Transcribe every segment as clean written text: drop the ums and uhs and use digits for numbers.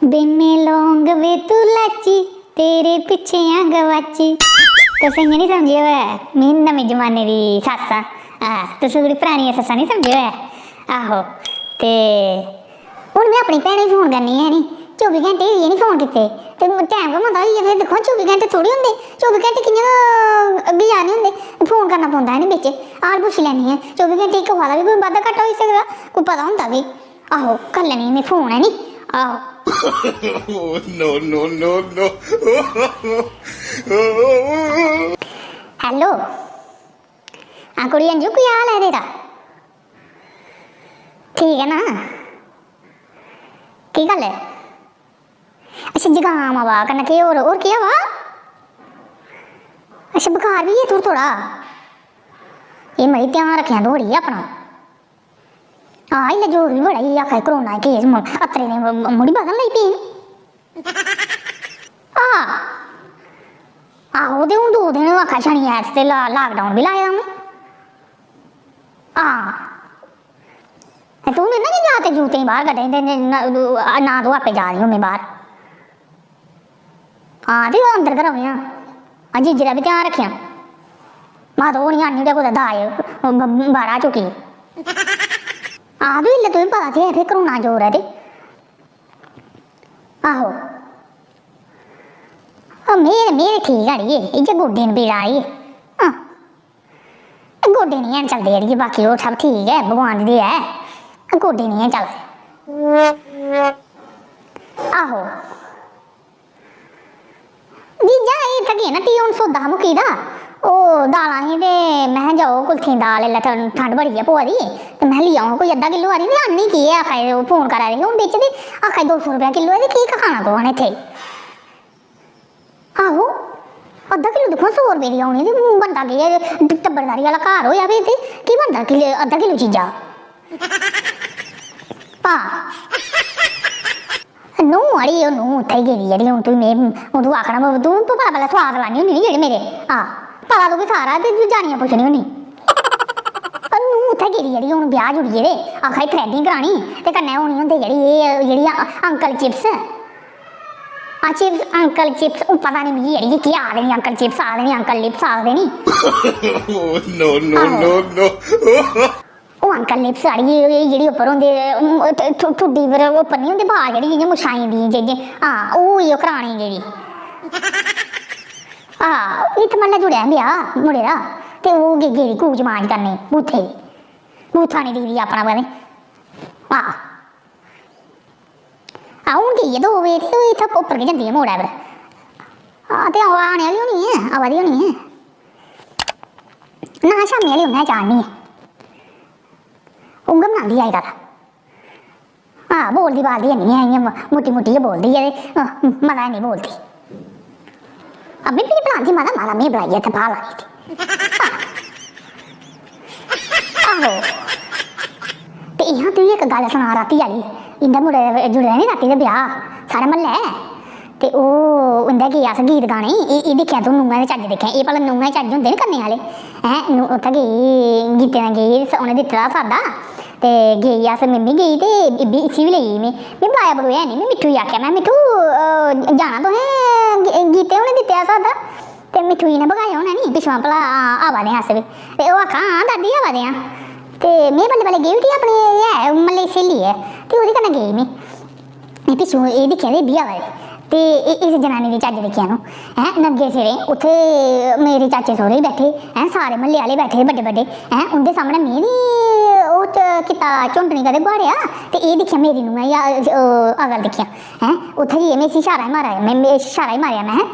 बिन्ने लौंग वे तू लाची तेरे पिछे आ गवाची। तुसें इ'यां नहीं समझे होऐ में नमें जमाने दी सस्स आं तुस थोड़ी परानियां सस्सां नहीं समझे होऐ। आहो ते हून में अपनी भैनें गी फोन करनी है नी 24 घैंटे होइये नहीं फोन कीते ते टाइम गै होंदा होइया फिर दिक्खो 24 घैंटे थोड़ी होंदे 24 घैंटे कि'यां अग्गें जाने होंदे फोन करना पौंदा है नी बिच हाल पुच्छी लैनी है 24 घैंटे इक फादा बी कोई बाद्धा घाटा होई सकदा कोई पता होंदा बी। आहो कर लैनी में फोन है नी आहो। no, no, no, no. Hello हाँ कुड़ी अंजू कोई हाल है तेरा ठीक है ना की गल है अच्छा जुकाम आवा कन्नै केह् होर केह् आवा अच्छा बुखार भी है थोड़ा थोड़ा एह् मड़ी ध्यान रक्खेआं थोड़ी अपना हाँ इल्लै जोर बी बड़ा ही आखा करोना केस अत्तरे ने मुड़ी बधन लगी पेई हाँ आहो ते हून 2 दिन आखा शनि ऐत ते लाकडाउन भी लाए दा उ'नें हाँ तू नहीं ना जाते जूते बाहर कड्ढे ना तू आपे जा रही हूँ मैं बाहर हाँ ते अंदर गै रवेआं हां जीजे दा बी ध्यान रक्खेआं मां तो नहीं आनी कुदै दाज बाहरा चुकी आहो ते इल्लै तुसें पता ते है फिर करोना जोर है ते आहो मेरे ठीक अड़िए इ'यै गोड्डे न पीड़ आई हां गोड्डे नहीं हैन चलदे अड़िए बाकी होर सब ठीक है भगवान दी दया है गोड्डे नहीं हैन चलदे आहो जीजा एह् थके ना टी हून सौदा हा मुक्की दा ओह् दालां ही ते मैं जाओ कुल्थें दी दाल एल्लै ठंड बड़ी ऐ पवा दी ते मैं लेई आओ कोई अद्धा किलो हारी ते आनी केह् है आखा फोन करा दे हून बिच ते आखा 200 रुपया किलो है ते केह् खाना तुसें इत्थै आहो अद्धा किलो दिक्खो 100 रुपये दी औनी ते बनदा केह् टब्बरदारी आह्ला घर होया फिर ते केह् बनदा अद्धा किलो चीजा हाँ नूं अड़ी ओह् नूं उत्थै गेदी जेह्ड़ी हून तूं आखना तूं भला सोआद लानी होनी जेह्ड़े मेरे हाँ पता तुगी सारा ते जानियां पुच्छनी होनी नूं उत्थै गेदी जेह्ड़ी हून ब्याह जुड़ी गेदे आखा दी थ्रैडिंग करानी ते कन्नै होनी होंदे जेह्ड़ी अंकल चिप्स हाँ चिप्स अंकल चिप्स पता नहीं मिगी जेह्ड़ी केह् आखदे नी अंकल चिप्स आखदे नी अंकल लिप्स आखदे नी no, no, no, no. ओह् अंकल लिप्स आड़ी जेह्ड़ी उप्पर होंदे ठुड्डी पर उप्पर नहीं होंदे बाल जेह्ड़ी जियां मुच्छां आई जंदियां जेह्ड़ियां हाँ ओह् करानी जेह्ड़ी हाँ इत्थै म्हल्लै जुड़ेआ ब्याह मुड़े दा ते ओह् गेदी कूच मांज करने बूथे दी बूथा नहीं दिखदी अपना पता हाँ हून गेई ऐ 2 बजे ते इत्थै उप्पर गै जंदी ऐ मोड़ै पर हाँ ते आने आह्ली होनी ऐ आवा दी होनी ऐ ना शामी आह्ली उन्नै चाढ़नी ऐ उ'ऐ बनांदी अजकल हाँ बोलदी बालदी हैनी ऐ इ'यां मुट्टी मुट्टी गै बोलदी ऐ ते मता हैनी बोलदी अम्मी भी बनांदी मता में बनाइयै इत्थै बाह्र लाई दी आहो ते इ'यां तुगी इक गल्ल सना राती आह्ली इं'दे मुड़े जुड़े दा नी राती दे ब्याह साढ़े म्हल्लै ते ओह् उं'दे गे अस गीत गाने एह् दिक्खेआ तूं नूंहां दे चज्ज दिक्खेआ एह् भला नूंहां चज्ज होंदे नी करने आह्ले हैं उत्थै गेई गीतें दा गेई उ'नें दित्ते दा साद्दा ते गेई अस मिम्मी गेई ते इसी बी लेई में बलाया बलूया हैनी में मिट्ठू गी आखेआ मैं मिट्ठू जाना तुसें गीते उ'नें दित्ते दा साद्दा ते मिट्ठू जी ने भगाया होना नी पिच्छुआं भला आवा दे अस बी ते ओह् आखा हां दादी आवा दे आं ते में बल्लें बल्लें गेई उठी अपनी है म्हल्ले दी स्हेली ऐ ते ओह्दे कन्नै गेई में पिच्छुं एह् दिक्खेआ ते एह् आवा दे ते इस जनानी दी चज्ज दिक्खेआ नूं हैं नंगे सिरे उत्थे मेरे चाचे सौह्रे बैठे हैं सारे म्हल्ले आह्ले बैठे बड्डे बड्डे हैं उं'दे सामने में नी ओह् कीता झुंडनी कदें गुआड़ेआ ते एह् दिक्खेआ मेरी नूंहां गी अगल दिक्खेआ हैं उत्थै जाइयै में इसी इशारा ही मारेआ में इशारा ही मारेआ मैं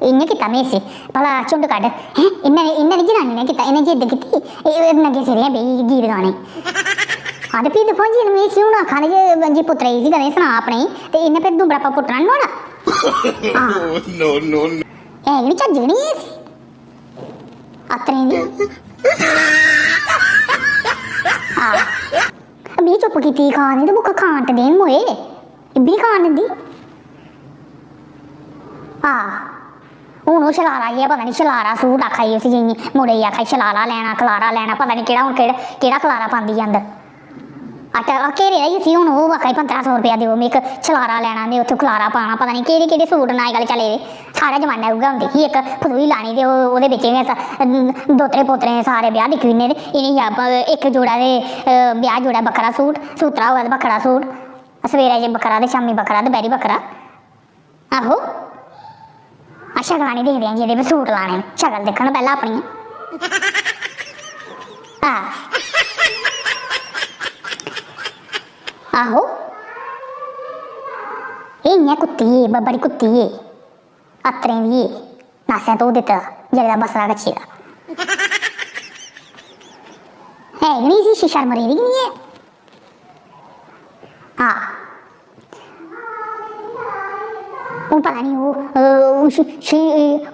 इ'यां कीता में इसी भला झुंड कड्ढ हैं इन्नै नी जनानी ने कीता इन्नै जिद्द कीती नंगे सिरे बेही गीत गाने हाँ ते फ्ही दिक्खो जी में इसी हून आखा दे जी पुत्तरे इसी कदें सना अपने ते इन्नै फिर दुबड़ा पुट्टना नी नुआढ़ा no, no, no. है नी चज्ज नी ऐ इसी अत्तरें दी हाँ में चुप कीती खाने ते मुक्ख खान ते देन मोए इब्बी खान दिंदी हाँ हून ओह् शलारा गया पता नहीं शलारा सूट आखा दी उसी मुड़े गी आखा शलारा लैना खलारा लैना पता नहीं केह्ड़ा हून केह्ड़ा खलारा पांदी अंदर आटा घेरे दा ही सी हुण ओह् आखा 1500 रुपया देओ में इक छलारा लैना में उत्थै खलारा पाना पता नहीं केह्ड़े केह्ड़े सूट न अज्जकल चले दे साढ़े जमाने उ'ऐ होंदे ही इक फदूई लानी ते ओह्दे बिच्च गै दोतरे पोतरे सारे ब्याह् दिक्खी दिन्ने ते इ'नेंगी इक जोड़ा ते ब्याह् जोड़ा बक्खरा सूट सूत्तरा होऐ ते बक्खरा सूट सवेरे च बक्खरा ते शामी बक्खरा ते दपैह्री बक्खरा आहो शक्लां निं दिखदे जेह्दे पर सूट लाने न शक्ल दिक्खन पैह्लें अपनी आहो एह् इ'यां कुत्ती ऐ बड़ी कुत्ती ऐ अत्तरें दी नासें धो दित्ता जेल्लै दा बसरा कच्ची दा है गै निं इसी शर्म रेह्दी गै निं ऐ हून पता नहीं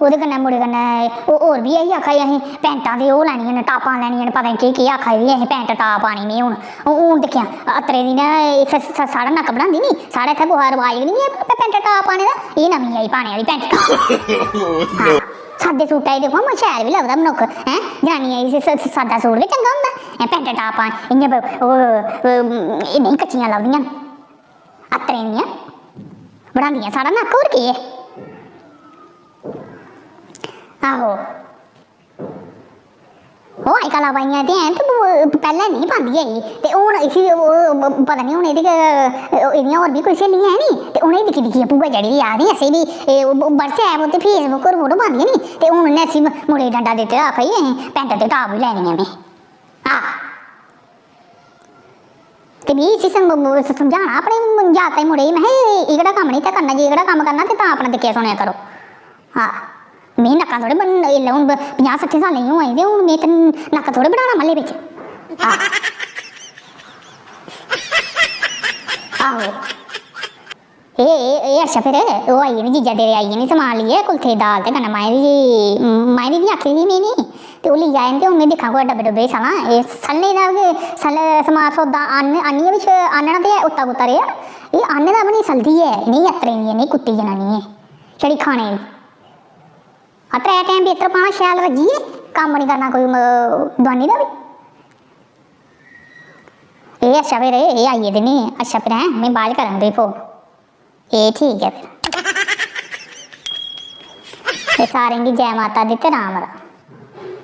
ओह्दे कन्नै मुड़े कन्नै होर बी अहीं आखा दे असें पैंटां ते ओह् लैनियां न टापां लैनियां न पता नहीं केह् आखा दे असें पैंट टाप पानी में हून दिक्खेआ अत्तरे दी ना साढ़ा नक्क बनांदी नी साढ़े इत्थै कुसै रवाज गै निं ऐ पैंट टाप पाने दा एह् नमीं आई पाने आह्ली पैंट टाप सादे सूटा च दिक्खो शैल बी लगदा मनुक्ख हैं जनानियां गी सादा सूट गै चंगा होंदा पैंट टाप इ'यां एह् नेईं कच्चियां लभदियां अत्तरें दियां बनांदियां साढ़ा नक्क होर केह् ऐ आहो ओह् अज्जकल आवाइयां ते हैन ते पैह्लें नहीं पांदी ऐही ते हून इसी पता नहीं हून एह्दियां होर बी कोई स्हेलियां हैं नी ते उ'नेंगी दिक्खी दिक्खियै भूआ चढ़ी दी आखदी असें बी व्हाट्सऐप ते फेसबुक पर फोटो पांदियां नी ते हून उन्नै इसी मुड़े डंडा दित्ते दा आखा दी असें पैंट ते टाप बी लैनी ऐ में ते में इसी समझाना अपने जागते मुड़े गी महां एह्कड़ा कम्म निं ते करना जे एह्कड़ा कम्म करना ते तां अपना दिक्खेआ सुनेआ करो में नक्कां थोह्ड़े एल्लै हून 50-60 सालें दी होई ते हून में ते नक्क थोह्ड़े बनाना म्हल्ले बिच्च आहो एह् अच्छा फिर ओह् आई गेदी जीजा तेरे आई गेदी समान लेइयै कुल्थे दी दाल ते कन्नै माएं दी बी आखी दी में नी ते ओह् लेई आए न ते हून में दिक्खां कुतै डब्बे डुब्बे सलां एह् सल्ले दा समान सौदा आह्नियै बी आह्नना ते उत्ता कुत्ता रेहा एह् आह्ने दा बी निं सलदी ऐ नेईं अत्तरें दी नेईं कुत्ती जनानी ऐ छड़ी खाने दी त्रै टैम बेतर पाना शैल रज्जियै कम्म निं करना कोई दुआनी दा बी एह् अच्छा फिर एह् आई गेदे नी अच्छा फिर हैं में बाद च करां तुगी फोन एह् ठीक ऐ फिर सारें गी जै माता दी ते राम राम